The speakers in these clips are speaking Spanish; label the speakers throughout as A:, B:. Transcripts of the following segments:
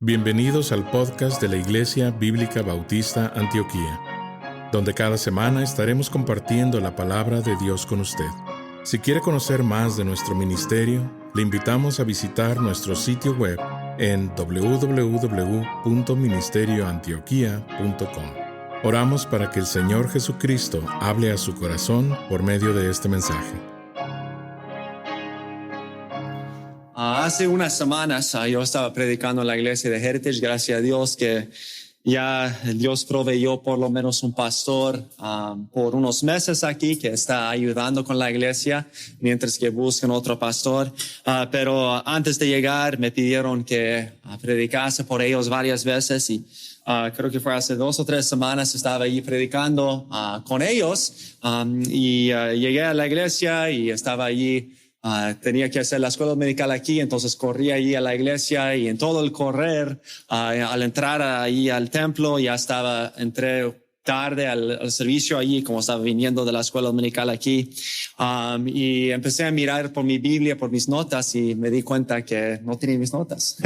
A: Bienvenidos al podcast de la Iglesia Bíblica Bautista Antioquía, donde cada semana estaremos compartiendo la palabra de Dios con usted. Si quiere conocer más de nuestro ministerio, le invitamos a visitar nuestro sitio web en www.ministerioantioquia.com. Oramos para que el Señor Jesucristo hable a su corazón por medio de este mensaje.
B: Hace unas semanas yo estaba predicando en la iglesia de Heritage. Gracias a Dios que ya Dios proveyó por lo menos un pastor por unos meses aquí que está ayudando con la iglesia mientras que buscan otro pastor. Pero antes de llegar me pidieron que predicase por ellos varias veces y creo que fue hace 2 o 3 semanas estaba allí predicando con ellos y llegué a la iglesia y estaba allí. Tenía que hacer la escuela dominical aquí, entonces corrí allí a la iglesia y en todo el correr, al entrar ahí al templo, ya entré tarde al servicio allí, como estaba viniendo de la escuela dominical aquí, y empecé a mirar por mi Biblia, por mis notas y me di cuenta que no tenía mis notas.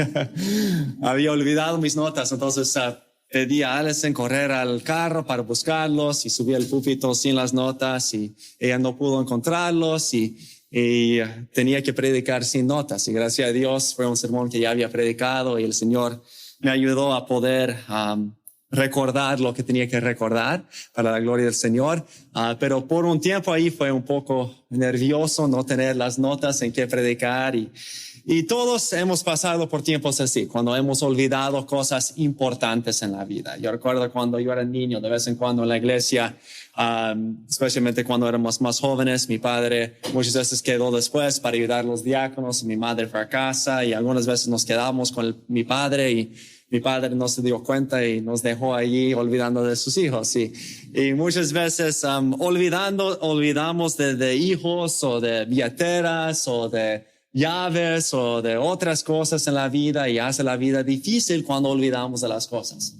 B: Había olvidado mis notas, entonces pedí a Alison correr al carro para buscarlos y subí al púlpito sin las notas y ella no pudo encontrarlos y tenía que predicar sin notas y gracias a Dios fue un sermón que ya había predicado y el Señor me ayudó a poder recordar lo que tenía que recordar para la gloria del Señor, pero por un tiempo ahí fue un poco nervioso no tener las notas en qué predicar y todos hemos pasado por tiempos así, cuando hemos olvidado cosas importantes en la vida. Yo recuerdo cuando yo era niño, de vez en cuando en la iglesia, especialmente cuando éramos más jóvenes, mi padre muchas veces quedó después para ayudar a los diáconos, mi madre fue a casa y algunas veces nos quedamos con mi padre y mi padre no se dio cuenta y nos dejó allí olvidando de sus hijos. Y muchas veces olvidamos de hijos o de billeteras o de llaves o de otras cosas en la vida y hace la vida difícil cuando olvidamos de las cosas.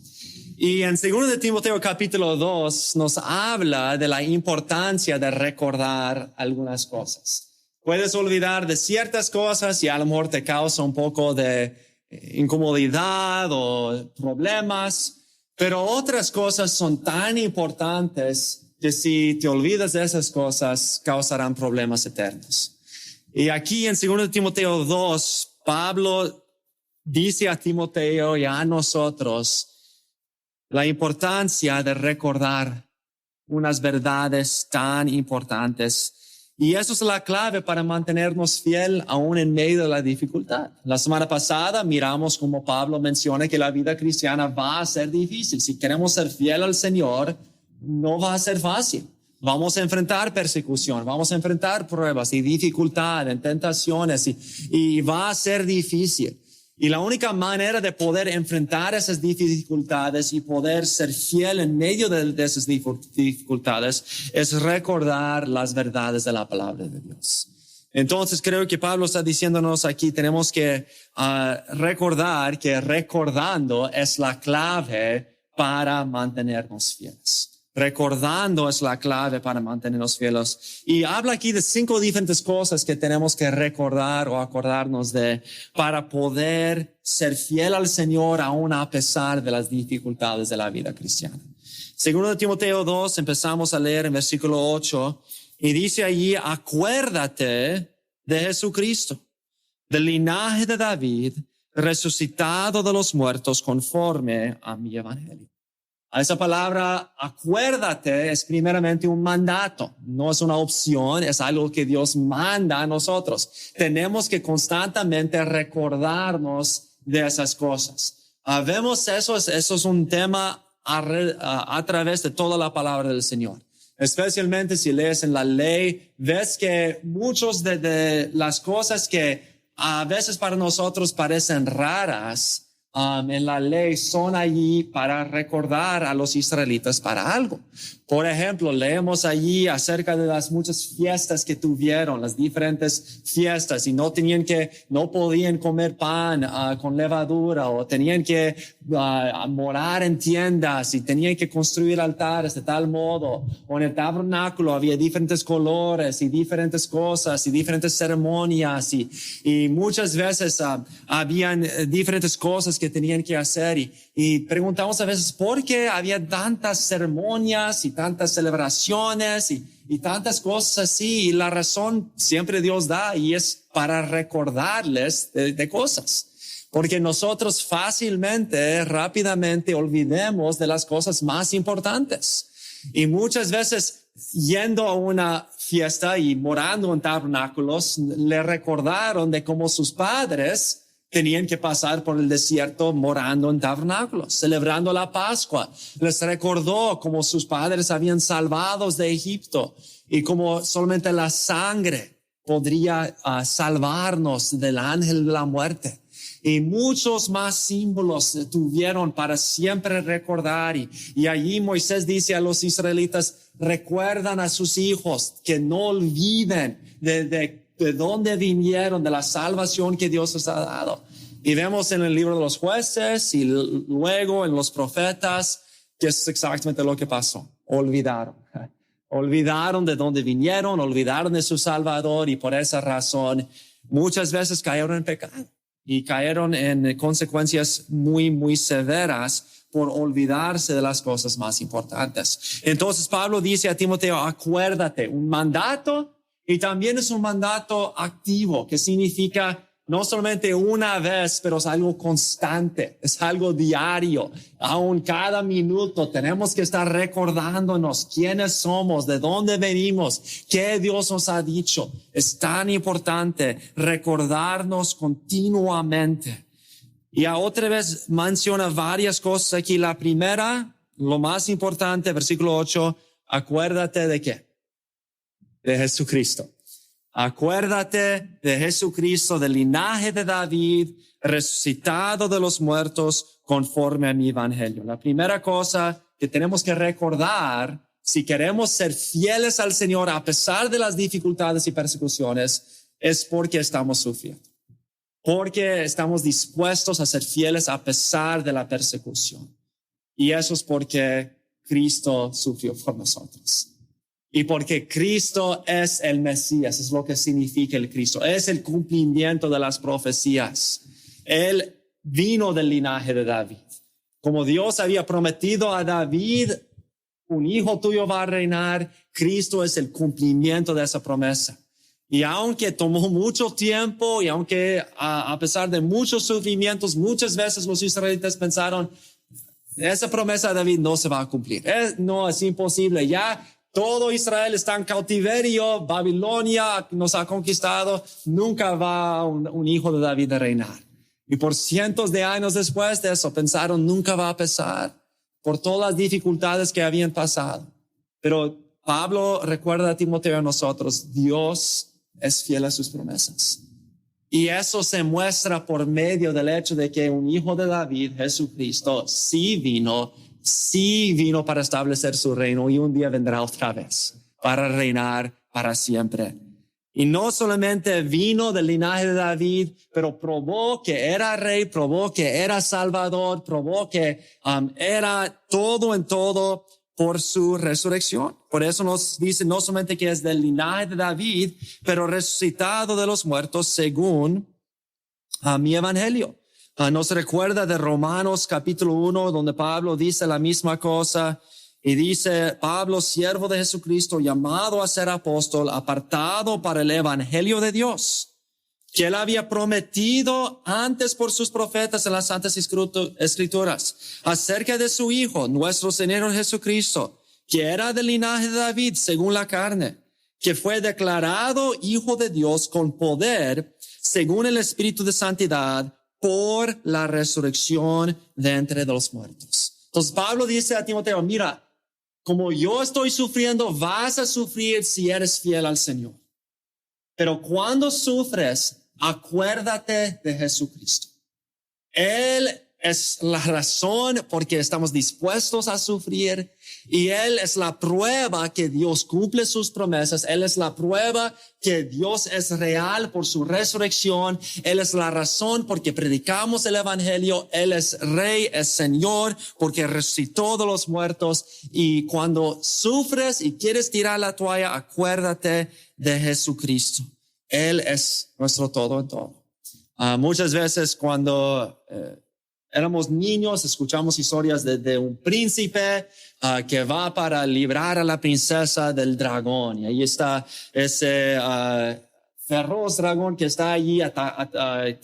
B: Y en 2 de Timoteo capítulo 2 nos habla de la importancia de recordar algunas cosas. Puedes olvidar de ciertas cosas y a lo mejor te causa un poco de incomodidad o problemas, pero otras cosas son tan importantes que si te olvidas de esas cosas causarán problemas eternos. Y aquí en 2 de Timoteo 2, Pablo dice a Timoteo y a nosotros la importancia de recordar unas verdades tan importantes. Y eso es la clave para mantenernos fiel aún en medio de la dificultad. La semana pasada miramos como Pablo menciona que la vida cristiana va a ser difícil. Si queremos ser fiel al Señor, no va a ser fácil. Vamos a enfrentar persecución, vamos a enfrentar pruebas y dificultad, tentaciones y va a ser difícil. Y la única manera de poder enfrentar esas dificultades y poder ser fiel en medio de esas dificultades es recordar las verdades de la palabra de Dios. Entonces creo que Pablo está diciéndonos aquí, tenemos que recordar que recordando es la clave para mantenernos fieles. Recordando es la clave para mantenernos fieles. Y habla aquí de 5 diferentes cosas que tenemos que recordar o acordarnos de para poder ser fiel al Señor aún a pesar de las dificultades de la vida cristiana. 2 de Timoteo 2, empezamos a leer en versículo 8 y dice allí, acuérdate de Jesucristo, del linaje de David, resucitado de los muertos conforme a mi evangelio. Esa palabra, acuérdate, es primeramente un mandato. No es una opción, es algo que Dios manda a nosotros. Tenemos que constantemente recordarnos de esas cosas. Vemos eso es un tema a través de toda la palabra del Señor. Especialmente si lees en la ley, ves que muchas de las cosas que a veces para nosotros parecen raras, en la ley son allí para recordar a los israelitas para algo. Por ejemplo, leemos allí acerca de las muchas fiestas que tuvieron, las diferentes fiestas, y no podían comer pan con levadura, o tenían que morar en tiendas y tenían que construir altares de tal modo, o en el tabernáculo había diferentes colores y diferentes cosas y diferentes ceremonias y muchas veces habían diferentes cosas que que tenían que hacer y preguntamos a veces por qué había tantas ceremonias y tantas celebraciones y tantas cosas así. Y la razón siempre Dios da y es para recordarles de cosas. Porque nosotros fácilmente, rápidamente olvidemos de las cosas más importantes. Y muchas veces yendo a una fiesta y morando en tabernáculos, le recordaron de cómo sus padres tenían que pasar por el desierto morando en tabernáculos, celebrando la Pascua. Les recordó cómo sus padres habían salvados de Egipto y cómo solamente la sangre podría salvarnos del ángel de la muerte. Y muchos más símbolos tuvieron para siempre recordar. Y allí Moisés dice a los israelitas, recuerdan a sus hijos que no olviden de dónde vinieron, de la salvación que Dios les ha dado. Y vemos en el libro de los jueces y luego en los profetas que es exactamente lo que pasó. Olvidaron. Olvidaron de dónde vinieron, olvidaron de su Salvador y por esa razón muchas veces cayeron en pecado. Y cayeron en consecuencias muy, muy severas por olvidarse de las cosas más importantes. Entonces Pablo dice a Timoteo, acuérdate, un mandato y también es un mandato activo, que significa no solamente una vez, pero es algo constante, es algo diario. Aún cada minuto tenemos que estar recordándonos quiénes somos, de dónde venimos, qué Dios nos ha dicho. Es tan importante recordarnos continuamente. Y otra vez menciona varias cosas aquí. La primera, lo más importante, versículo 8, acuérdate de qué? De Jesucristo. Acuérdate de Jesucristo, del linaje de David, resucitado de los muertos conforme a mi evangelio. La primera cosa que tenemos que recordar, si queremos ser fieles al Señor a pesar de las dificultades y persecuciones, es porque estamos sufriendo. Porque estamos dispuestos a ser fieles a pesar de la persecución. Y eso es porque Cristo sufrió por nosotros. Y porque Cristo es el Mesías, es lo que significa el Cristo. Es el cumplimiento de las profecías. Él vino del linaje de David. Como Dios había prometido a David, un hijo tuyo va a reinar, Cristo es el cumplimiento de esa promesa. Y aunque tomó mucho tiempo y aunque a pesar de muchos sufrimientos, muchas veces los israelitas pensaron, esa promesa de David no se va a cumplir. No, es imposible. Ya todo Israel está en cautiverio, Babilonia nos ha conquistado, nunca va un hijo de David a reinar. Y por cientos de años después de eso pensaron, nunca va a pasar por todas las dificultades que habían pasado. Pero Pablo recuerda a Timoteo a nosotros, Dios es fiel a sus promesas. Y eso se muestra por medio del hecho de que un hijo de David, Jesucristo, sí vino para establecer su reino y un día vendrá otra vez para reinar para siempre. Y no solamente vino del linaje de David, pero probó que era rey, probó que era salvador, probó que era todo en todo por su resurrección. Por eso nos dice no solamente que es del linaje de David, pero resucitado de los muertos según mi evangelio. Nos recuerda de Romanos capítulo 1, donde Pablo dice la misma cosa y dice, Pablo, siervo de Jesucristo, llamado a ser apóstol, apartado para el evangelio de Dios, que él había prometido antes por sus profetas en las Santas Escrituras, acerca de su Hijo, nuestro Señor Jesucristo, que era del linaje de David según la carne, que fue declarado Hijo de Dios con poder, según el Espíritu de Santidad, por la resurrección de entre los muertos. Entonces Pablo dice a Timoteo, mira, como yo estoy sufriendo, vas a sufrir si eres fiel al Señor. Pero cuando sufres, acuérdate de Jesucristo. Él es la razón por que estamos dispuestos a sufrir y Él es la prueba que Dios cumple sus promesas. Él es la prueba que Dios es real por su resurrección. Él es la razón por que predicamos el evangelio. Él es Rey, es Señor porque resucitó de los muertos. Y cuando sufres y quieres tirar la toalla, acuérdate de Jesucristo. Él es nuestro todo en todo. Muchas veces cuando éramos niños, escuchamos historias de un príncipe que va para librar a la princesa del dragón. Y ahí está ese feroz dragón que está allí,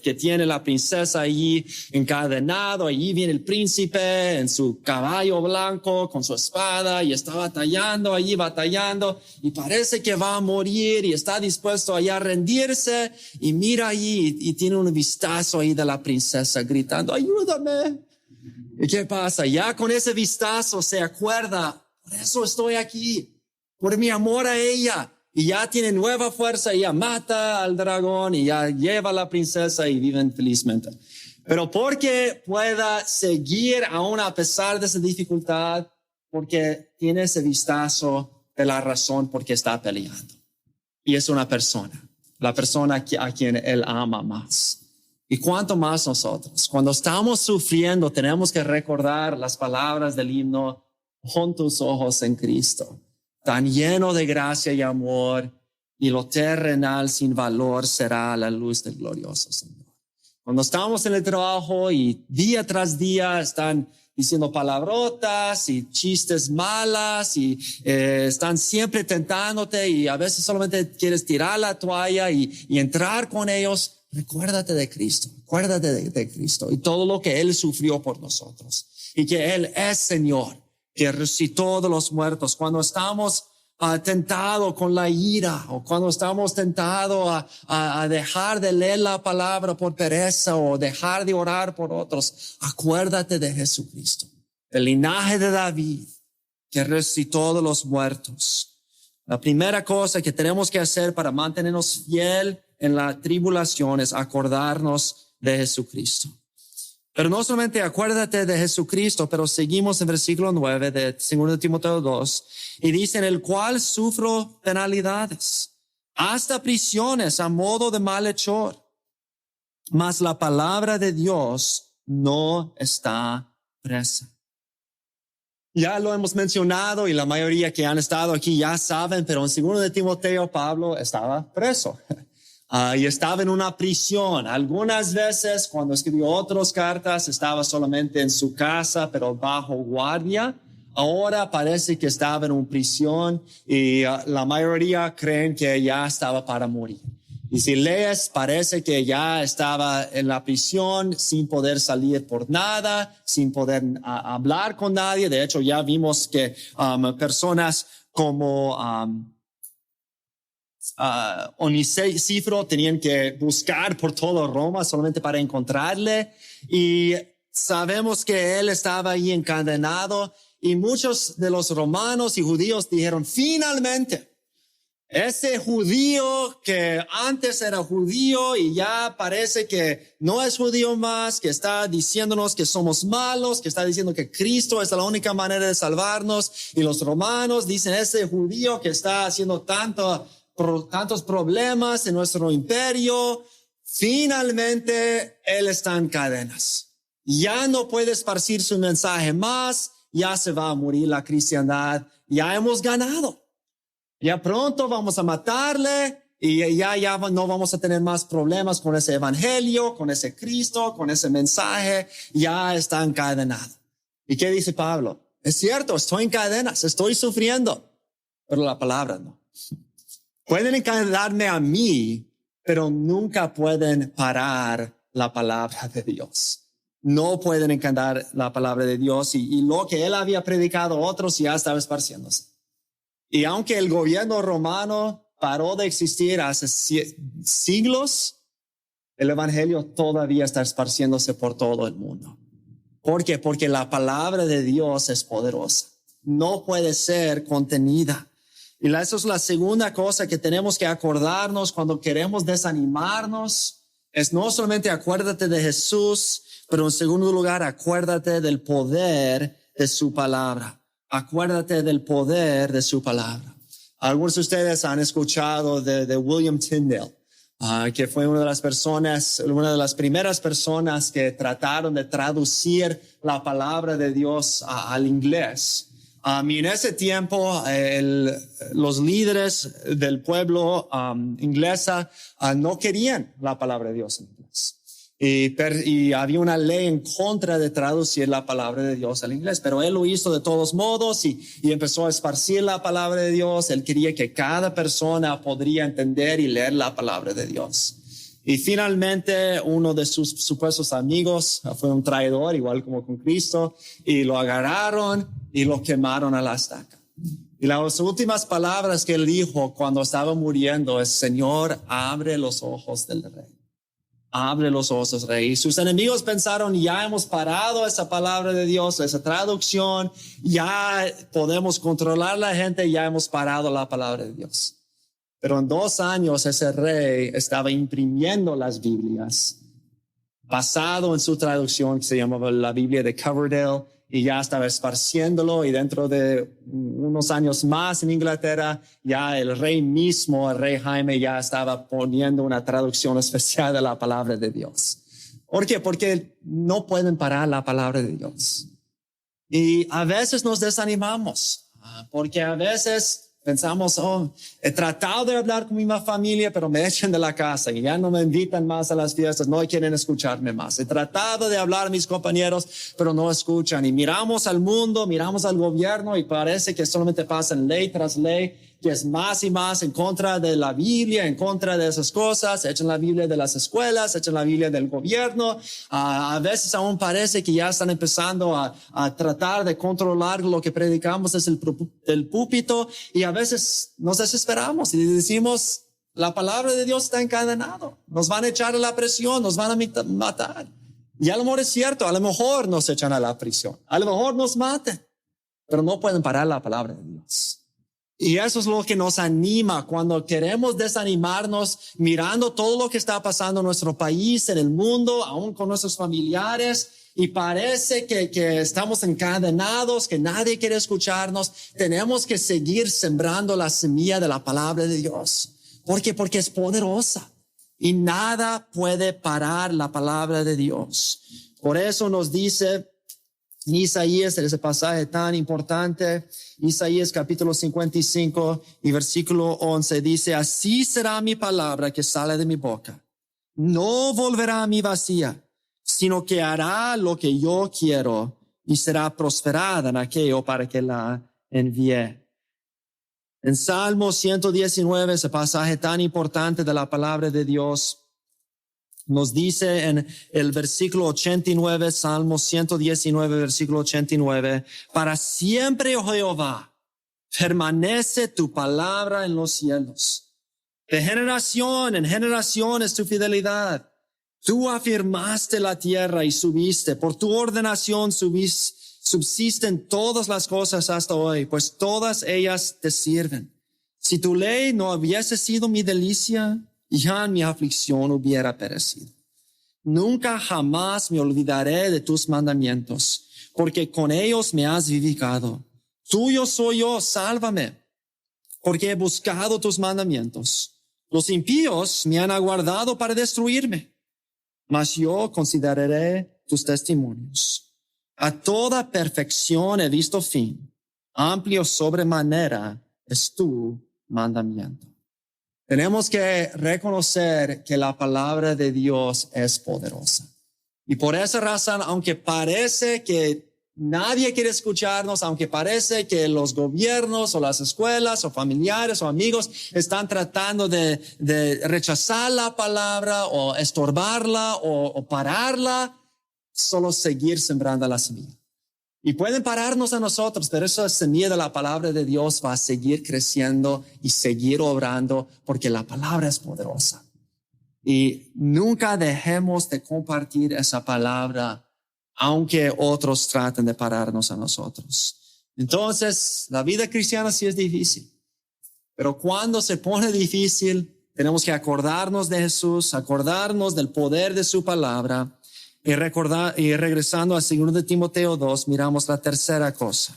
B: que tiene la princesa allí encadenado. Allí viene el príncipe en su caballo blanco con su espada y está batallando y parece que va a morir y está dispuesto allá a rendirse y mira allí y tiene un vistazo ahí de la princesa gritando, ayúdame. ¿Y qué pasa? Ya con ese vistazo se acuerda, por eso estoy aquí, por mi amor a ella. Y ya tiene nueva fuerza, y ya mata al dragón y ya lleva a la princesa y viven felizmente. Pero porque pueda seguir aún a pesar de esa dificultad, porque tiene ese vistazo de la razón porque está peleando. Y es una persona, la persona a quien él ama más. Y cuánto más nosotros, cuando estamos sufriendo, tenemos que recordar las palabras del himno, pon tus ojos en Cristo, tan lleno de gracia y amor, y lo terrenal sin valor será la luz del glorioso Señor. Cuando estamos en el trabajo y día tras día están diciendo palabrotas y chistes malas y están siempre tentándote y a veces solamente quieres tirar la toalla y entrar con ellos, recuérdate de Cristo, acuérdate de Cristo y todo lo que Él sufrió por nosotros y que Él es Señor, que resucitó de los muertos. Cuando estamos tentados con la ira o cuando estamos tentados a dejar de leer la palabra por pereza o dejar de orar por otros, acuérdate de Jesucristo, el linaje de David que resucitó de los muertos. La primera cosa que tenemos que hacer para mantenernos fiel en la tribulación es acordarnos de Jesucristo. Pero no solamente acuérdate de Jesucristo, pero seguimos en versículo 9 de 2 Timoteo 2 y dice, en el cual sufro penalidades, hasta prisiones a modo de malhechor, mas la palabra de Dios no está presa. Ya lo hemos mencionado y la mayoría que han estado aquí ya saben, pero en 2 Timoteo Pablo estaba preso. Y estaba en una prisión. Algunas veces cuando escribió otras cartas estaba solamente en su casa, pero bajo guardia. Ahora parece que estaba en una prisión y la mayoría creen que ya estaba para morir. Y si lees, parece que ya estaba en la prisión sin poder salir por nada, sin poder hablar con nadie. De hecho, ya vimos que personas como Onesíforo tenían que buscar por todo Roma solamente para encontrarle y sabemos que él estaba ahí encadenado y muchos de los romanos y judíos dijeron finalmente ese judío que antes era judío y ya parece que no es judío más, que está diciéndonos que somos malos, que está diciendo que Cristo es la única manera de salvarnos y los romanos dicen ese judío que está haciendo tantos problemas en nuestro imperio, finalmente él está en cadenas. Ya no puede esparcir su mensaje más, ya se va a morir la cristiandad, ya hemos ganado. Ya pronto vamos a matarle y ya no vamos a tener más problemas con ese evangelio, con ese Cristo, con ese mensaje, ya está encadenado. ¿Y qué dice Pablo? Es cierto, estoy en cadenas, estoy sufriendo, pero la palabra no. Pueden encadenarme a mí, pero nunca pueden parar la palabra de Dios. No pueden encadenar la palabra de Dios y lo que él había predicado a otros ya estaba esparciéndose. Y aunque el gobierno romano paró de existir hace siglos, el evangelio todavía está esparciéndose por todo el mundo. ¿Por qué? Porque la palabra de Dios es poderosa. No puede ser contenida. Y eso es la segunda cosa que tenemos que acordarnos cuando queremos desanimarnos. Es no solamente acuérdate de Jesús, pero en segundo lugar, acuérdate del poder de su palabra. Acuérdate del poder de su palabra. Algunos de ustedes han escuchado de William Tyndale, que fue una de las primeras personas que trataron de traducir la palabra de Dios al inglés. Y en ese tiempo, los líderes del pueblo inglesa no querían la palabra de Dios en inglés. y había una ley en contra de traducir la palabra de Dios al inglés, pero él lo hizo de todos modos y empezó a esparcir la palabra de Dios. Él quería que cada persona podría entender y leer la palabra de Dios. Y finalmente uno de sus supuestos amigos fue un traidor, igual como con Cristo, y lo agarraron y lo quemaron a la estaca. Y las últimas palabras que él dijo cuando estaba muriendo es: Señor, abre los ojos del rey. Abre los ojos del rey. Y sus enemigos pensaron: ya hemos parado esa palabra de Dios, esa traducción, ya podemos controlar la gente, ya hemos parado la palabra de Dios. Pero en 2 años ese rey estaba imprimiendo las Biblias basado en su traducción que se llamaba la Biblia de Coverdale, y ya estaba esparciéndolo, y dentro de unos años más en Inglaterra ya el rey mismo, el rey Jaime, ya estaba poniendo una traducción especial de la palabra de Dios. ¿Por qué? Porque no pueden parar la palabra de Dios. Y a veces nos desanimamos, porque a veces pensamos: he tratado de hablar con mi familia, pero me echan de la casa y ya no me invitan más a las fiestas, no quieren escucharme más. He tratado de hablar a mis compañeros, pero no escuchan. Y miramos al mundo, miramos al gobierno, y parece que solamente pasan ley tras ley, que es más y más en contra de la Biblia, en contra de esas cosas. Echan la Biblia de las escuelas, echan la Biblia del gobierno. A veces aún parece que ya están empezando a tratar de controlar lo que predicamos desde el púlpito, y a veces nos desesperamos y decimos: la palabra de Dios está encadenado, nos van a echar a la prisión, nos van a matar. Y a lo mejor es cierto, a lo mejor nos echan a la prisión, a lo mejor nos maten, pero no pueden parar la palabra de Dios. Y eso es lo que nos anima cuando queremos desanimarnos mirando todo lo que está pasando en nuestro país, en el mundo, aún con nuestros familiares, y parece que estamos encadenados, que nadie quiere escucharnos. Tenemos que seguir sembrando la semilla de la palabra de Dios. ¿Por qué? Porque es poderosa y nada puede parar la palabra de Dios. Por eso nos dice Isaías, ese pasaje tan importante, Isaías capítulo 55 y versículo 11, dice: así será mi palabra que sale de mi boca. No volverá a mí vacía, sino que hará lo que yo quiero y será prosperada en aquello para que la envié. En Salmo 119, ese pasaje tan importante de la palabra de Dios, nos dice en el versículo 89, Salmo 119, versículo 89, para siempre, oh Jehová, permanece tu palabra en los cielos. De generación en generación es tu fidelidad. Tú afirmaste la tierra y subiste. Por tu ordenación subsisten todas las cosas hasta hoy, pues todas ellas te sirven. Si tu ley no hubiese sido mi delicia, ya mi aflicción hubiera perecido. Nunca jamás me olvidaré de tus mandamientos, porque con ellos me has vivificado. Tuyo soy yo, sálvame, porque he buscado tus mandamientos. Los impíos me han aguardado para destruirme, mas yo consideraré tus testimonios. A toda perfección he visto fin, amplio sobremanera es tu mandamiento. Tenemos que reconocer que la palabra de Dios es poderosa. Y por esa razón, aunque parece que nadie quiere escucharnos, aunque parece que los gobiernos o las escuelas o familiares o amigos están tratando de rechazar la palabra o estorbarla o pararla, solo seguir sembrando la semilla. Y pueden pararnos a nosotros, pero esa semilla de la palabra de Dios va a seguir creciendo y seguir obrando, porque la palabra es poderosa. Y nunca dejemos de compartir esa palabra, aunque otros traten de pararnos a nosotros. Entonces, la vida cristiana sí es difícil, pero cuando se pone difícil, tenemos que acordarnos de Jesús, acordarnos del poder de su palabra. Y regresando a 2 de Timoteo 2, miramos la tercera cosa.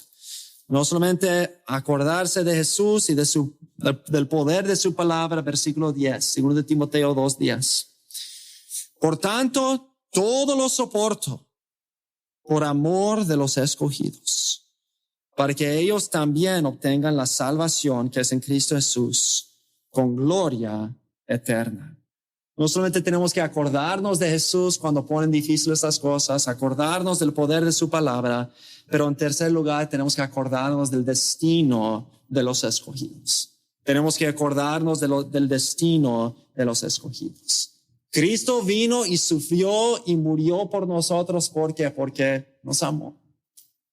B: No solamente acordarse de Jesús y del poder de su palabra, versículo 10, 2 de Timoteo 2, 10. Por tanto, todo lo soporto por amor de los escogidos, para que ellos también obtengan la salvación que es en Cristo Jesús, con gloria eterna. No solamente tenemos que acordarnos de Jesús cuando ponen difíciles las cosas, acordarnos del poder de su palabra, pero en tercer lugar tenemos que acordarnos del destino de los escogidos. Tenemos que acordarnos del destino de los escogidos. Cristo vino y sufrió y murió por nosotros. ¿Por qué? Porque nos amó.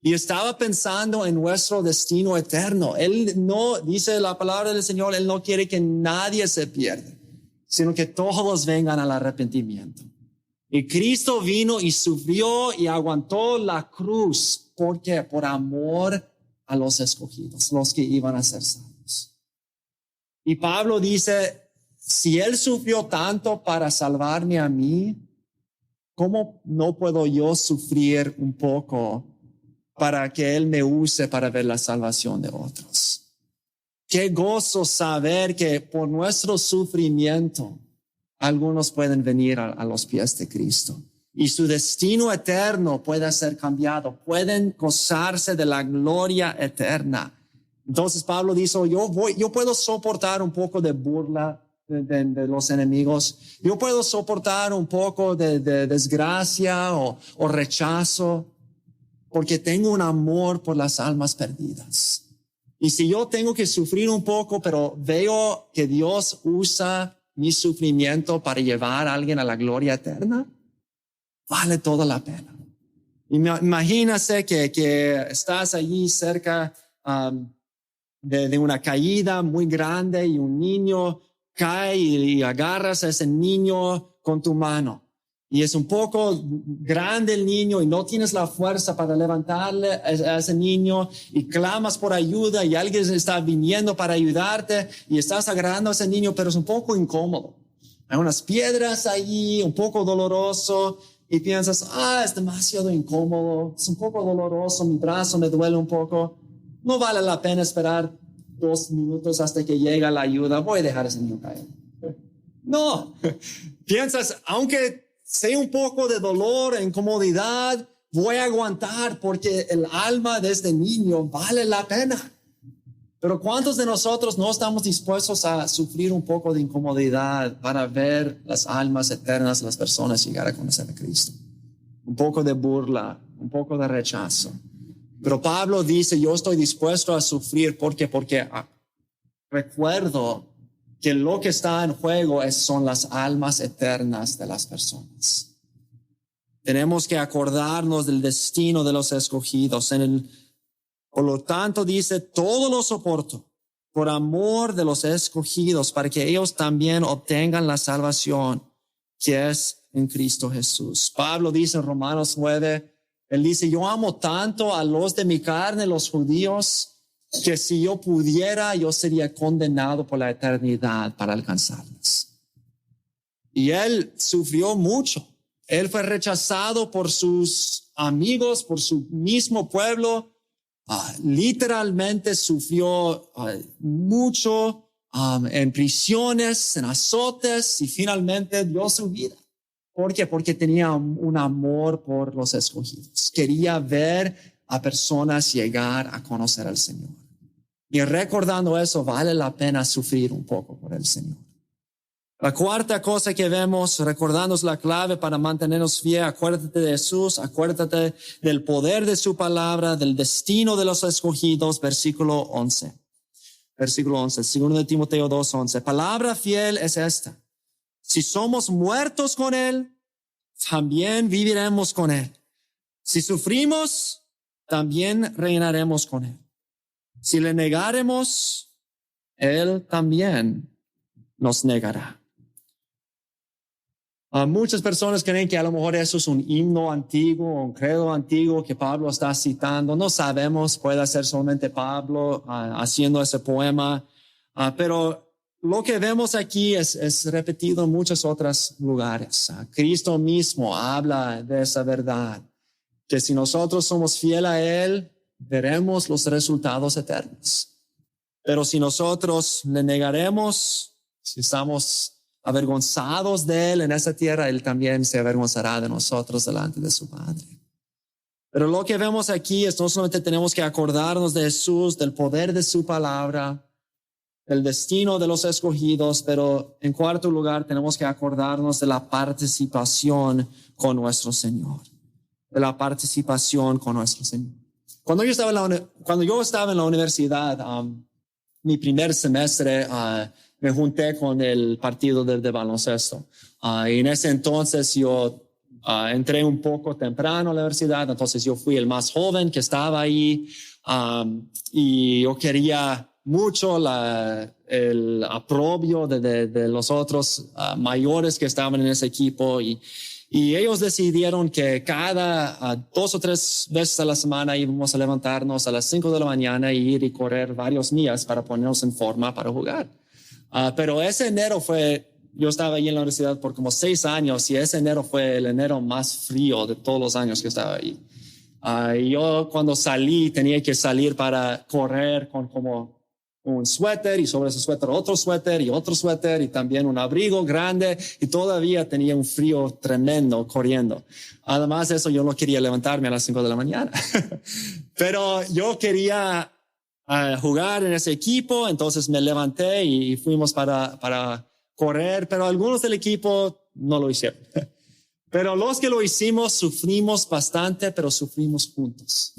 B: Y estaba pensando en nuestro destino eterno. Él no, dice la palabra del Señor, Él no quiere que nadie se pierda, sino que todos vengan al arrepentimiento. Y Cristo vino y sufrió y aguantó la cruz. ¿Por qué? Por amor a los escogidos, los que iban a ser salvos. Y Pablo dice, si Él sufrió tanto para salvarme a mí, ¿cómo no puedo yo sufrir un poco para que Él me use para ver la salvación de otros? Qué gozo saber que por nuestro sufrimiento algunos pueden venir a los pies de Cristo y su destino eterno puede ser cambiado, pueden gozarse de la gloria eterna. Entonces Pablo dice, yo puedo soportar un poco de burla de los enemigos, yo puedo soportar un poco de desgracia o rechazo, porque tengo un amor por las almas perdidas. Y si yo tengo que sufrir un poco, pero veo que Dios usa mi sufrimiento para llevar a alguien a la gloria eterna, vale toda la pena. Imagínese que estás allí cerca de una caída muy grande y un niño cae y agarras a ese niño con tu mano. Y es un poco grande el niño y no tienes la fuerza para levantarle a ese niño y clamas por ayuda y alguien está viniendo para ayudarte y estás agarrando a ese niño, pero es un poco incómodo. Hay unas piedras allí, un poco doloroso y piensas, es demasiado incómodo, es un poco doloroso, mi brazo me duele un poco. No vale la pena esperar 2 minutos hasta que llega la ayuda. Voy a dejar a ese niño caer. No, piensas, aunque sea un poco de dolor e incomodidad, voy a aguantar porque el alma de este niño vale la pena. Pero ¿cuántos de nosotros no estamos dispuestos a sufrir un poco de incomodidad para ver las almas eternas de las personas llegar a conocer a Cristo? Un poco de burla, un poco de rechazo. Pero Pablo dice, yo estoy dispuesto a sufrir porque recuerdo que lo que está en juego son las almas eternas de las personas. Tenemos que acordarnos del destino de los escogidos. Por lo tanto, dice, todo lo soporto por amor de los escogidos, para que ellos también obtengan la salvación que es en Cristo Jesús. Pablo dice en Romanos 9, él dice, yo amo tanto a los de mi carne, los judíos, que si yo pudiera, yo sería condenado por la eternidad para alcanzarlos. Y él sufrió mucho. Él fue rechazado por sus amigos, por su mismo pueblo. Literalmente sufrió mucho en prisiones, en azotes y finalmente dio su vida. ¿Por qué? Porque tenía un amor por los escogidos. Quería ver a personas llegar a conocer al Señor. Y recordando eso, vale la pena sufrir un poco por el Señor. La cuarta cosa que vemos, recordándonos la clave para mantenernos fieles, acuérdate de Jesús, acuérdate del poder de su palabra, del destino de los escogidos, versículo 11. Versículo 11, 2 de Timoteo 2:11. Palabra fiel es esta. Si somos muertos con Él, también viviremos con Él. Si sufrimos, también reinaremos con Él. Si le negaremos, Él también nos negará. Muchas personas creen que a lo mejor eso es un himno antiguo, un credo antiguo que Pablo está citando. No sabemos, puede ser solamente Pablo haciendo ese poema, pero lo que vemos aquí es repetido en muchos otros lugares. Cristo mismo habla de esa verdad, que si nosotros somos fieles a Él, veremos los resultados eternos. Pero si nosotros le negaremos, si estamos avergonzados de Él en esa tierra, Él también se avergonzará de nosotros delante de su Padre. Pero lo que vemos aquí es no solamente tenemos que acordarnos de Jesús, del poder de su palabra, el destino de los escogidos, pero en cuarto lugar tenemos que acordarnos de la participación con nuestro Señor. De la participación con nuestro Señor. Cuando yo estaba en la universidad, mi primer semestre, me junté con el partido de baloncesto. Y en ese entonces yo entré un poco temprano a la universidad, entonces yo fui el más joven que estaba ahí, y yo quería mucho el aprobio de los otros mayores que estaban en ese equipo, y ellos decidieron que cada 2 o 3 veces a la semana íbamos a levantarnos a las 5 de la mañana y ir y correr varios millas para ponernos en forma para jugar. Pero ese enero yo estaba ahí en la universidad por como 6 años y ese enero fue el enero más frío de todos los años que estaba ahí. Y yo cuando salí tenía que salir para correr con como un suéter y sobre ese suéter otro suéter y otro suéter y también un abrigo grande y todavía tenía un frío tremendo corriendo. Además de eso yo no quería levantarme a las 5 de la mañana. Pero yo quería jugar en ese equipo, entonces me levanté y fuimos para correr, pero algunos del equipo no lo hicieron. Pero los que lo hicimos sufrimos bastante, pero sufrimos juntos.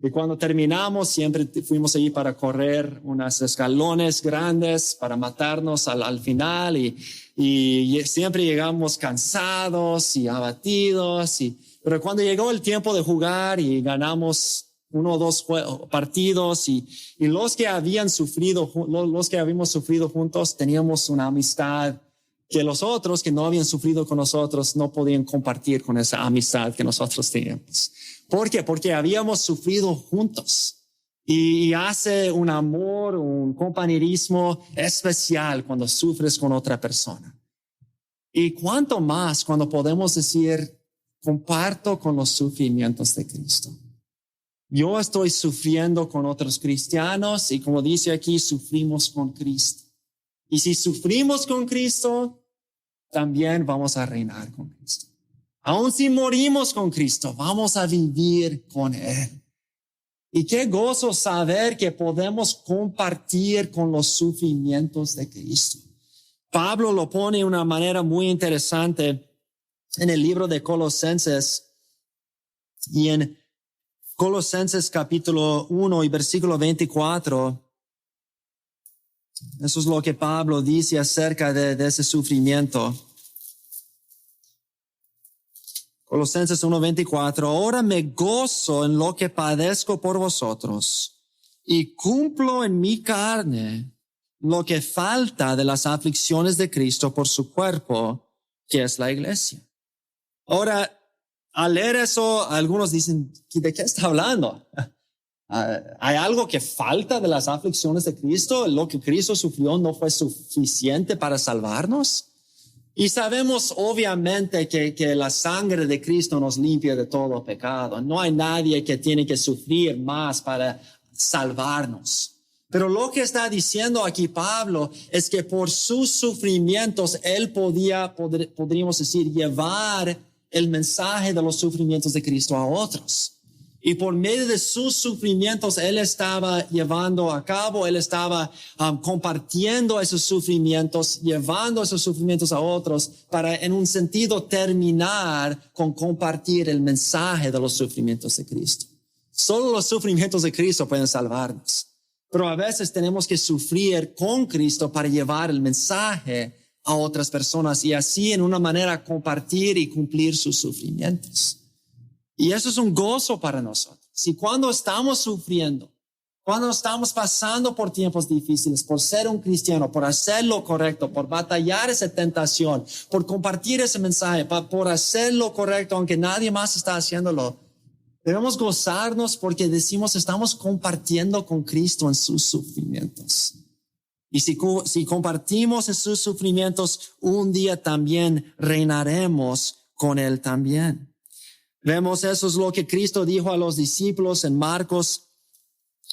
B: Y cuando terminamos, siempre fuimos allí para correr unos escalones grandes para matarnos al final y siempre llegamos cansados y abatidos. Pero cuando llegó el tiempo de jugar y ganamos 1 o 2 partidos y los que habíamos sufrido juntos teníamos una amistad que los otros que no habían sufrido con nosotros no podían compartir con esa amistad que nosotros teníamos. ¿Por qué? Porque habíamos sufrido juntos y hace un amor, un compañerismo especial cuando sufres con otra persona. Y cuánto más cuando podemos decir, comparto con los sufrimientos de Cristo. Yo estoy sufriendo con otros cristianos y como dice aquí, sufrimos con Cristo. Y si sufrimos con Cristo, también vamos a reinar con Cristo. Aun si morimos con Cristo, vamos a vivir con Él. Y qué gozo saber que podemos compartir con los sufrimientos de Cristo. Pablo lo pone de una manera muy interesante en el libro de Colosenses y en Colosenses capítulo 1 y versículo 24. Eso es lo que Pablo dice acerca de ese sufrimiento. Colosenses 1:24. Ahora me gozo en lo que padezco por vosotros y cumplo en mi carne lo que falta de las aflicciones de Cristo por su cuerpo, que es la iglesia. Ahora, al leer eso, algunos dicen, ¿de qué está hablando? ¿Hay algo que falta de las aflicciones de Cristo? ¿Lo que Cristo sufrió no fue suficiente para salvarnos? Y sabemos obviamente que la sangre de Cristo nos limpia de todo pecado. No hay nadie que tiene que sufrir más para salvarnos. Pero lo que está diciendo aquí Pablo es que por sus sufrimientos él podríamos decir, llevar el mensaje de los sufrimientos de Cristo a otros. Y por medio de sus sufrimientos, él estaba llevando a cabo, él estaba compartiendo esos sufrimientos, llevando esos sufrimientos a otros para, en un sentido, terminar con compartir el mensaje de los sufrimientos de Cristo. Solo los sufrimientos de Cristo pueden salvarnos. Pero a veces tenemos que sufrir con Cristo para llevar el mensaje a otras personas y así, en una manera, compartir y cumplir sus sufrimientos. Y eso es un gozo para nosotros. Si cuando estamos sufriendo, cuando estamos pasando por tiempos difíciles, por ser un cristiano, por hacer lo correcto, por batallar esa tentación, por compartir ese mensaje, por hacer lo correcto, aunque nadie más está haciéndolo, debemos gozarnos porque decimos estamos compartiendo con Cristo en sus sufrimientos. Y si compartimos en sus sufrimientos, un día también reinaremos con Él también. Vemos eso es lo que Cristo dijo a los discípulos en Marcos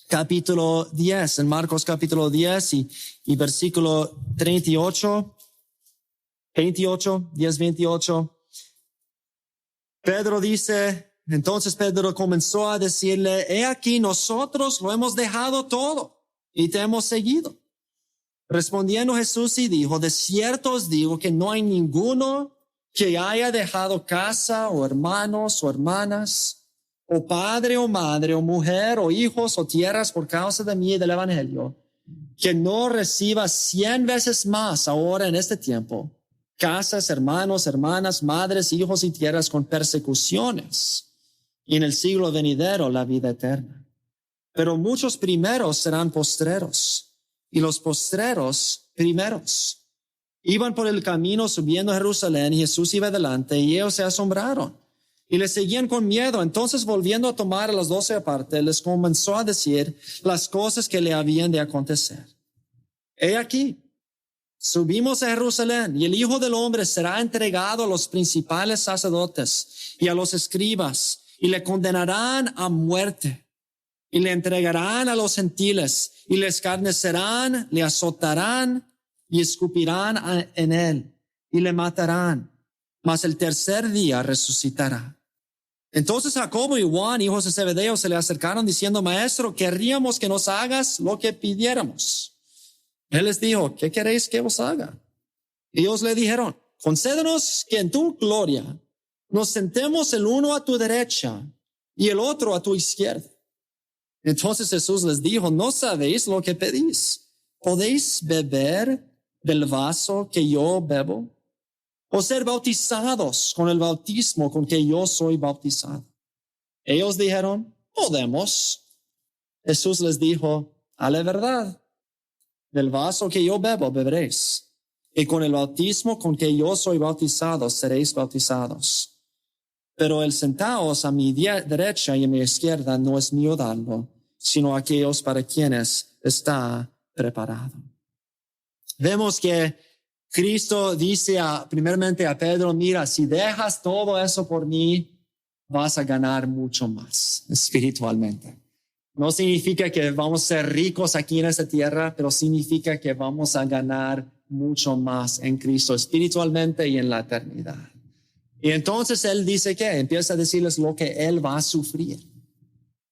B: capítulo 10, y versículo 38, 28. Pedro dice, entonces Pedro comenzó a decirle, he aquí nosotros lo hemos dejado todo y te hemos seguido. Respondiendo Jesús y dijo, de cierto os digo que no hay ninguno que haya dejado casa o hermanos o hermanas, o padre o madre o mujer o hijos o tierras por causa de mí y del evangelio, que no reciba 100 veces más ahora en este tiempo, casas, hermanos, hermanas, madres, hijos y tierras con persecuciones, y en el siglo venidero la vida eterna. Pero muchos primeros serán postreros, y los postreros primeros. Iban por el camino subiendo a Jerusalén, y Jesús iba delante, y ellos se asombraron, y le seguían con miedo. Entonces, volviendo a tomar a los 12 aparte, les comenzó a decir las cosas que le habían de acontecer. He aquí, subimos a Jerusalén, y el Hijo del Hombre será entregado a los principales sacerdotes y a los escribas, y le condenarán a muerte, y le entregarán a los gentiles, y le escarnecerán, le azotarán, y escupirán en él, y le matarán, mas el tercer día resucitará. Entonces Jacobo y Juan, hijos de Zebedeo, se le acercaron diciendo, Maestro, querríamos que nos hagas lo que pidiéramos. Él les dijo, ¿qué queréis que os haga? Ellos le dijeron, concédenos que en tu gloria nos sentemos el uno a tu derecha y el otro a tu izquierda. Entonces Jesús les dijo, ¿no sabéis lo que pedís? ¿Podéis beber del vaso que yo bebo? ¿O ser bautizados con el bautismo con que yo soy bautizado? Ellos dijeron, podemos. Jesús les dijo, a la verdad, del vaso que yo bebo beberéis, y con el bautismo con que yo soy bautizado seréis bautizados. Pero el sentaos a mi derecha y a mi izquierda no es mío darlo, sino aquellos para quienes está preparado. Vemos que Cristo dice primeramente a Pedro, mira, si dejas todo eso por mí, vas a ganar mucho más espiritualmente. No significa que vamos a ser ricos aquí en esta tierra, pero significa que vamos a ganar mucho más en Cristo espiritualmente y en la eternidad. Y entonces él dice que empieza a decirles lo que él va a sufrir.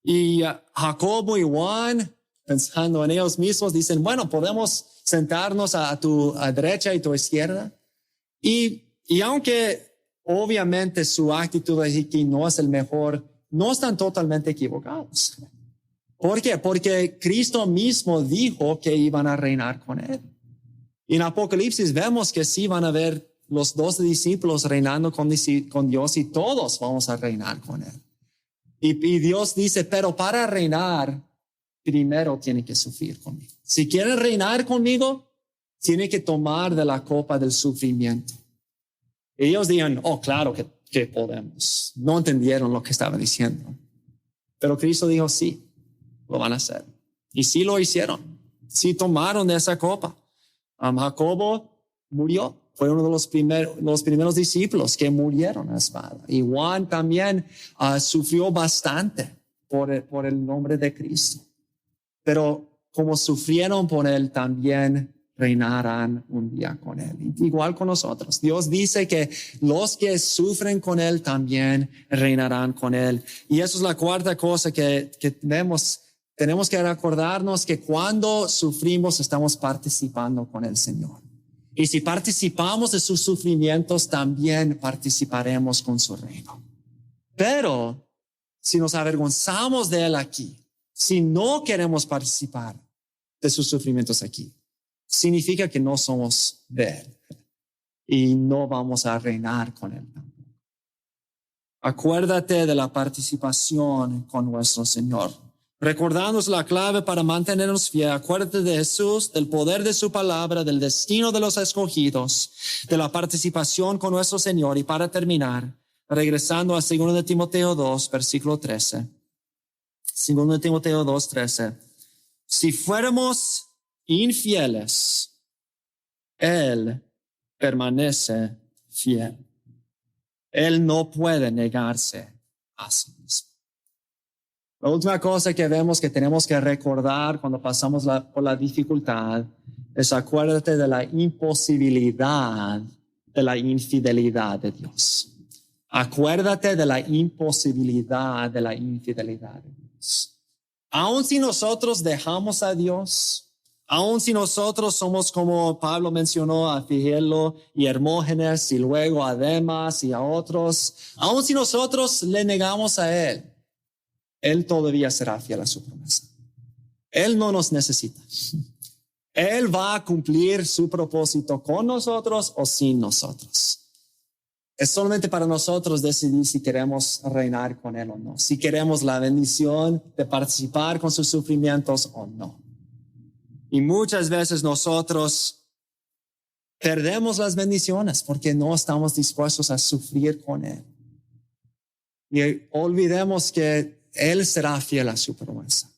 B: Y Jacobo y Juan, pensando en ellos mismos, dicen, bueno, podemos sentarnos a tu derecha y tu izquierda. Y aunque obviamente su actitud aquí no es el mejor, no están totalmente equivocados. ¿Por qué? Porque Cristo mismo dijo que iban a reinar con él. Y en Apocalipsis vemos que sí van a ver los 12 discípulos reinando con Dios y todos vamos a reinar con él. Y Dios dice, pero para reinar, primero tiene que sufrir conmigo. Si quieren reinar conmigo, tiene que tomar de la copa del sufrimiento. Ellos digan, oh, claro que podemos. No entendieron lo que estaba diciendo. Pero Cristo dijo, sí, lo van a hacer. Y sí lo hicieron. Sí tomaron de esa copa. Jacobo murió. Fue uno de los primeros discípulos que murieron a espada. Y Juan también sufrió bastante por el nombre de Cristo. Pero como sufrieron por él, también reinarán un día con él. Igual con nosotros. Dios dice que los que sufren con él también reinarán con él. Y eso es la cuarta cosa que vemos. Tenemos que recordarnos que cuando sufrimos estamos participando con el Señor. Y si participamos de sus sufrimientos, también participaremos con su reino. Pero si nos avergonzamos de él aquí, si no queremos participar de sus sufrimientos aquí, significa que no somos de él y no vamos a reinar con él. Acuérdate de la participación con nuestro Señor. Recordándonos la clave para mantenernos fieles, acuérdate de Jesús, del poder de su palabra, del destino de los escogidos, de la participación con nuestro Señor. Y para terminar, regresando a 2 de Timoteo 2, versículo 13. 2 de Timoteo 2, 13. Si fuéramos infieles, Él permanece fiel. Él no puede negarse a sí mismo. La última cosa que vemos que tenemos que recordar cuando pasamos por la dificultad es acuérdate de la imposibilidad de la infidelidad de Dios. Acuérdate de la imposibilidad de la infidelidad de Dios. Aun si nosotros dejamos a Dios, Aun si nosotros somos como Pablo mencionó a Figelo y Hermógenes y luego a Demas y a otros, aun si nosotros le negamos a Él todavía será fiel a su promesa. Él no nos necesita. Él va a cumplir su propósito con nosotros o sin nosotros. Es solamente para nosotros decidir si queremos reinar con Él o no, si queremos la bendición de participar con sus sufrimientos o no. Y muchas veces nosotros perdemos las bendiciones porque no estamos dispuestos a sufrir con Él. Y olvidemos que Él será fiel a su promesa.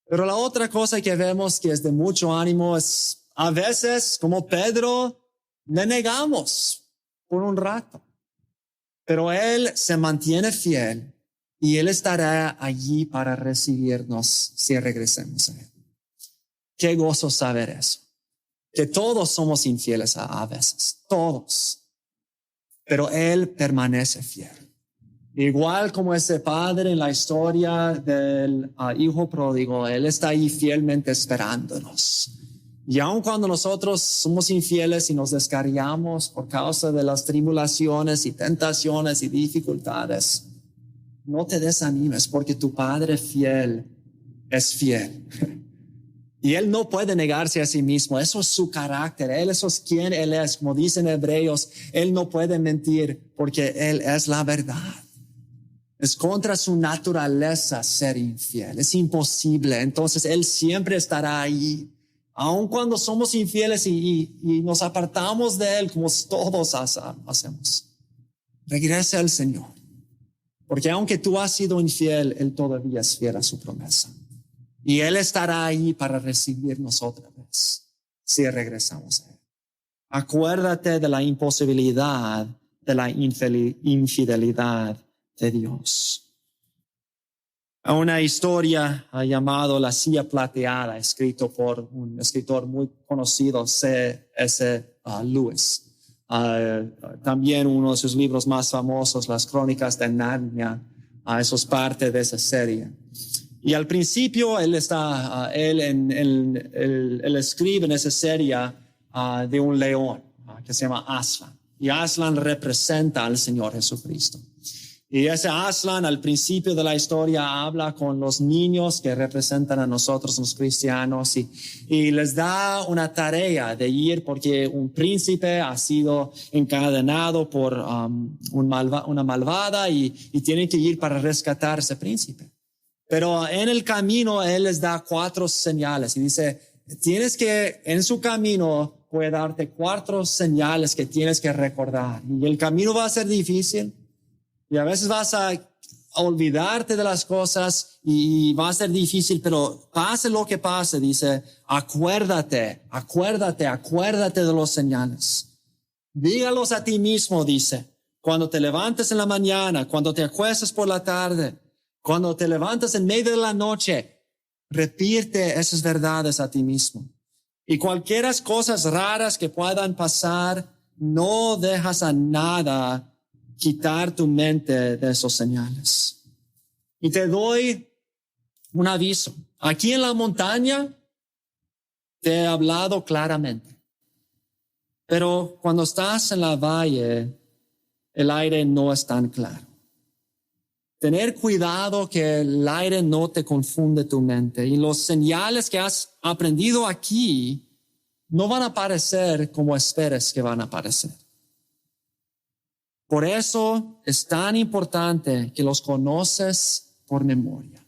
B: Pero la otra cosa que vemos que es de mucho ánimo es a veces, como Pedro, le negamos por un rato. Pero Él se mantiene fiel y Él estará allí para recibirnos si regresemos a Él. Qué gozo saber eso. Que todos somos infieles a veces, todos. Pero Él permanece fiel. Igual como ese padre en la historia del hijo pródigo, Él está ahí fielmente esperándonos. Y aun cuando nosotros somos infieles y nos descarriamos por causa de las tribulaciones y tentaciones y dificultades, no te desanimes porque tu Padre fiel es fiel. Y Él no puede negarse a sí mismo. Eso es su carácter. Eso es quien Él es. Como dicen Hebreos, Él no puede mentir porque Él es la verdad. Es contra su naturaleza ser infiel. Es imposible. Entonces Él siempre estará ahí. Aun cuando somos infieles y nos apartamos de Él como todos hacemos. Regrese al Señor. Porque aunque tú has sido infiel, Él todavía es fiel a su promesa. Y Él estará ahí para recibirnos otra vez si regresamos a Él. Acuérdate de la imposibilidad de la infidelidad de Dios. Una historia llamado La Silla Plateada, escrito por un escritor muy conocido, C.S. Lewis. También uno de sus libros más famosos, Las Crónicas de Narnia. Eso es parte de esa serie. Y al principio él escribe en esa serie de un león que se llama Aslan. Y Aslan representa al Señor Jesucristo. Y ese Aslan al principio de la historia habla con los niños que representan a nosotros los cristianos y les da una tarea de ir porque un príncipe ha sido encadenado por una malvada y tienen que ir para rescatar a ese príncipe. Pero en el camino Él les da 4 señales y dice, en su camino puede darte 4 señales que tienes que recordar. Y el camino va a ser difícil y a veces vas a olvidarte de las cosas y va a ser difícil, pero pase lo que pase, dice, acuérdate de los señales. Dígalos a ti mismo, dice, cuando te levantes en la mañana, cuando te acuestes por la tarde, cuando te levantas en medio de la noche, repite esas verdades a ti mismo. Y cualquier cosas raras que puedan pasar, no dejas a nada quitar tu mente de esos señales. Y te doy un aviso. Aquí en la montaña te he hablado claramente. Pero cuando estás en la valle, el aire no es tan claro. Tener cuidado que el aire no te confunde tu mente. Y los señales que has aprendido aquí no van a aparecer como esperes que van a aparecer. Por eso es tan importante que los conoces por memoria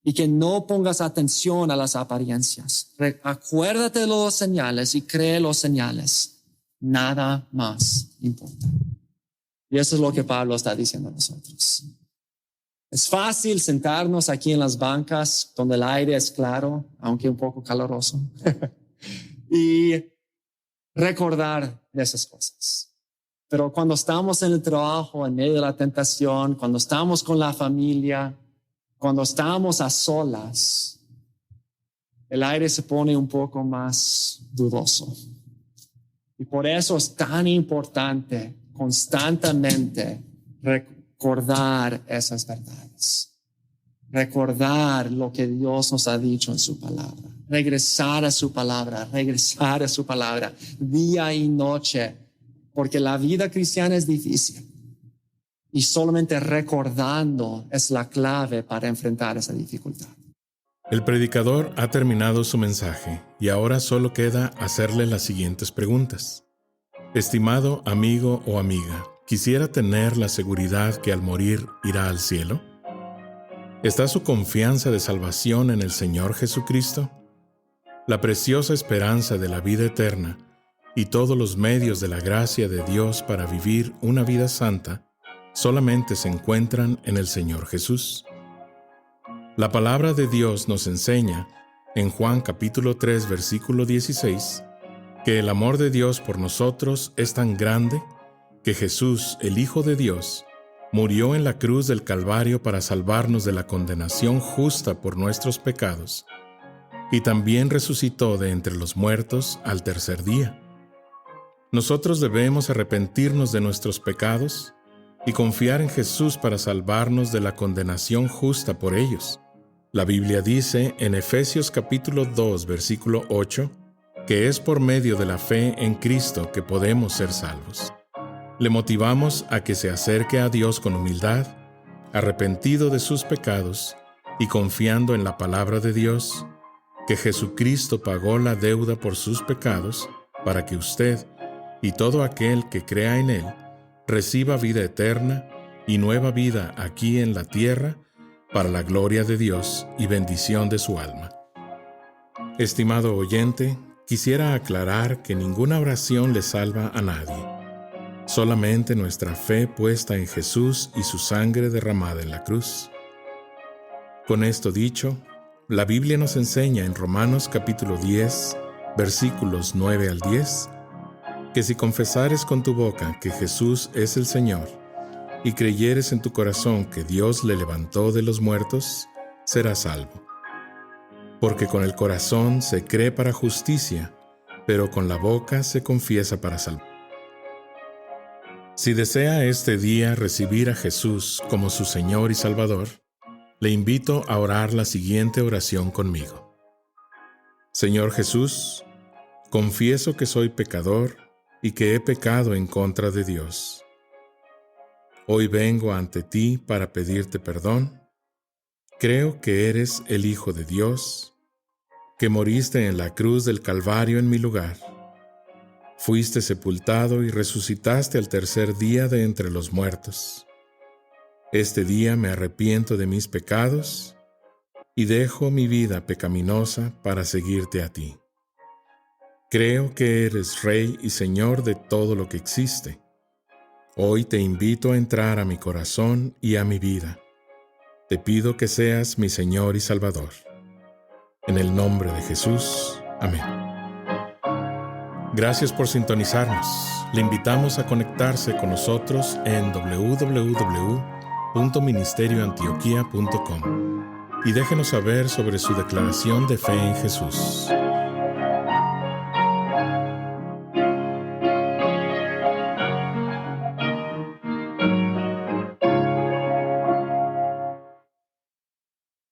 B: y que no pongas atención a las apariencias. Acuérdate de los señales y cree los señales. Nada más importa. Y eso es lo que Pablo está diciendo a nosotros. Es fácil sentarnos aquí en las bancas donde el aire es claro, aunque un poco caloroso, y recordar de esas cosas. Pero cuando estamos en el trabajo, en medio de la tentación, cuando estamos con la familia, cuando estamos a solas, el aire se pone un poco más dudoso. Y por eso es tan importante constantemente recordar esas verdades. recordar lo que Dios nos ha dicho en su palabra, regresar a su palabra, día y noche, porque la vida cristiana es difícil y solamente recordando es la clave para enfrentar esa dificultad.
A: El predicador ha terminado su mensaje y ahora solo queda hacerle las siguientes preguntas. Estimado amigo o amiga, ¿quisiera tener la seguridad que al morir irá al cielo? ¿Está su confianza de salvación en el Señor Jesucristo? La preciosa esperanza de la vida eterna y todos los medios de la gracia de Dios para vivir una vida santa solamente se encuentran en el Señor Jesús. La palabra de Dios nos enseña, en Juan capítulo 3, versículo 16, que el amor de Dios por nosotros es tan grande que Jesús, el Hijo de Dios, murió en la cruz del Calvario para salvarnos de la condenación justa por nuestros pecados, y también resucitó de entre los muertos al tercer día. Nosotros debemos arrepentirnos de nuestros pecados y confiar en Jesús para salvarnos de la condenación justa por ellos. La Biblia dice en Efesios capítulo 2, versículo 8, que es por medio de la fe en Cristo que podemos ser salvos. Le motivamos a que se acerque a Dios con humildad, arrepentido de sus pecados y confiando en la palabra de Dios, que Jesucristo pagó la deuda por sus pecados para que usted y todo aquel que crea en Él reciba vida eterna y nueva vida aquí en la tierra para la gloria de Dios y bendición de su alma. Estimado oyente, quisiera aclarar que ninguna oración le salva a nadie. Solamente nuestra fe puesta en Jesús y su sangre derramada en la cruz. Con esto dicho, la Biblia nos enseña en Romanos capítulo 10, versículos 9 al 10, que si confesares con tu boca que Jesús es el Señor y creyeres en tu corazón que Dios le levantó de los muertos, serás salvo. Porque con el corazón se cree para justicia, pero con la boca se confiesa para salvación. Si desea este día recibir a Jesús como su Señor y Salvador, le invito a orar la siguiente oración conmigo. Señor Jesús, confieso que soy pecador y que he pecado en contra de Dios. Hoy vengo ante ti para pedirte perdón. Creo que eres el Hijo de Dios, que moriste en la cruz del Calvario en mi lugar. Fuiste sepultado y resucitaste al tercer día de entre los muertos. Este día me arrepiento de mis pecados y dejo mi vida pecaminosa para seguirte a ti. Creo que eres Rey y Señor de todo lo que existe. Hoy te invito a entrar a mi corazón y a mi vida. Te pido que seas mi Señor y Salvador. En el nombre de Jesús. Amén. Gracias por sintonizarnos. Le invitamos a conectarse con nosotros en www.ministerioantioquia.com y déjenos saber sobre su declaración de fe en Jesús.